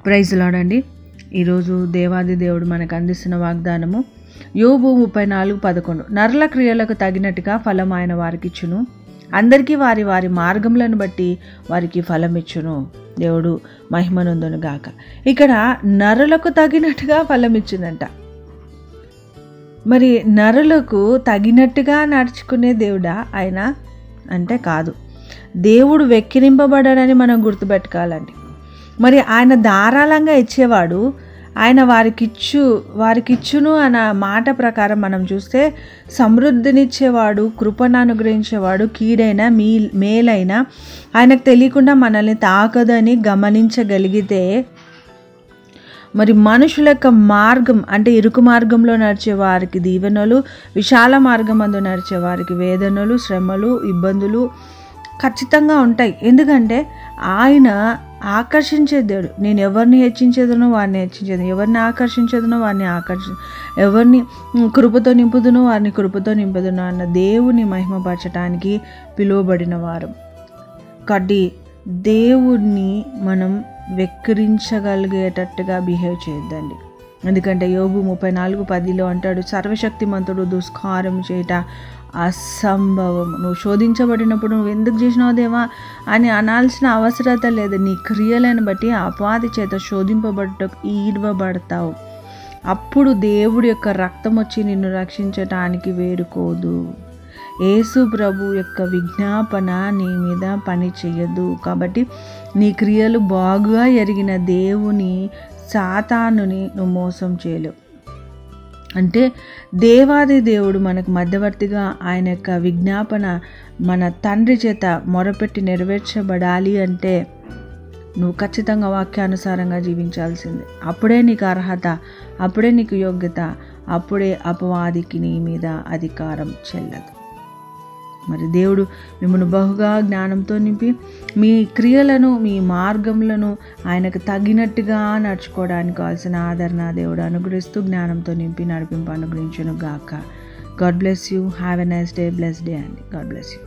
Praise lord అండి. ఈరోజు దేవాది దేవుడు మనకు అందిస్తున్న వాగ్దానము యోబు 34:11. నరుల క్రియలకు తగినట్టుగా ఫలం ఆయన వారికి ఇచ్చును, అందరికీ వారి వారి మార్గములను బట్టి వారికి ఫలం ఇచ్చును. దేవుడు మహిమనొందును గాక. ఇక్కడ నరులకు తగినట్టుగా ఫలం ఇచ్చునంట. మరి నరులకు తగినట్టుగా నడుచుకునే దేవుడా ఆయన అంటే కాదు. దేవుడు వెక్కిరింపబడడని మనం గుర్తుపెట్టుకోవాలండి. మరి ఆయన ధారాళంగా ఇచ్చేవాడు. ఆయన వారికిచ్చును అన్న మాట ప్రకారం మనం చూస్తే సమృద్ధినిచ్చేవాడు, కృపను అనుగ్రహించేవాడు, కీడైనా మేలైనా ఆయనకు తెలియకుండా మనల్ని తాకదని గమనించగలిగితే మరి మనుషుల యొక్క మార్గం అంటే ఇరుకు మార్గంలో నడిచే వారికి దీవెనలు, విశాల మార్గం అందు నడిచే వారికి వేదనలు, శ్రమలు, ఇబ్బందులు ఖచ్చితంగా ఉంటాయి. ఎందుకంటే ఆయన ఆకర్షించే దేవుడు. నేను ఎవరిని హెచ్చించేదనో వారిని హెచ్చించేది, ఎవరిని ఆకర్షించేదనో వారిని ఎవరిని కృపతో నింపుదునో వారిని కృపతో నింపుదునో అన్న దేవుని మహిమపరచడానికి పిలువబడిన వారు. కాబట్టి దేవుణ్ణి మనం వెక్కిరించగలిగేటట్టుగా బిహేవ్ చేయొద్దండి. ఎందుకంటే యోబు 34:10 అంటాడు, సర్వశక్తిమంతుడు దుష్కారం చేయట అసంభవం. నువ్వు శోధించబడినప్పుడు నువ్వు ఎందుకు చేసినావు దేవా అని అనాల్సిన అవసరత లేదు. నీ క్రియలను బట్టి అపవాది చేత శోధింపబడటకు ఈడ్వబడతావు. అప్పుడు దేవుడి యొక్క రక్తం వచ్చి నిన్ను రక్షించటానికి వేడుకోదు. యేసు ప్రభు యొక్క విజ్ఞాపన నీ మీద పని చెయ్యదు. కాబట్టి నీ క్రియలు బాగుగా ఎరిగిన దేవుని సాతానుని నువ్వు మోసం చేయలేవు. అంటే దేవాది దేవుడు మనకు మధ్యవర్తిగా ఆయన యొక్క విజ్ఞాపన మన తండ్రి చేత మొరపెట్టి నెరవేర్చబడాలి అంటే నువ్వు ఖచ్చితంగా వాక్యానుసారంగా జీవించాల్సిందే. అప్పుడే నీకు అర్హత, అప్పుడే నీకు యోగ్యత, అప్పుడే అపవాదికి నీ మీద అధికారం చెల్లదు. మరి దేవుడు మిమ్మల్ని బహుగా జ్ఞానంతో నింపి మీ క్రియలను, మీ మార్గములను ఆయనకు తగినట్టుగా నడుచుకోవడానికి కావాల్సిన ఆదరణ దేవుడు అనుగ్రహిస్తూ జ్ఞానంతో నింపి నడిపింపు అనుగ్రహించును గాక. God bless you. Have a nice day. Bless day అండి. God bless you.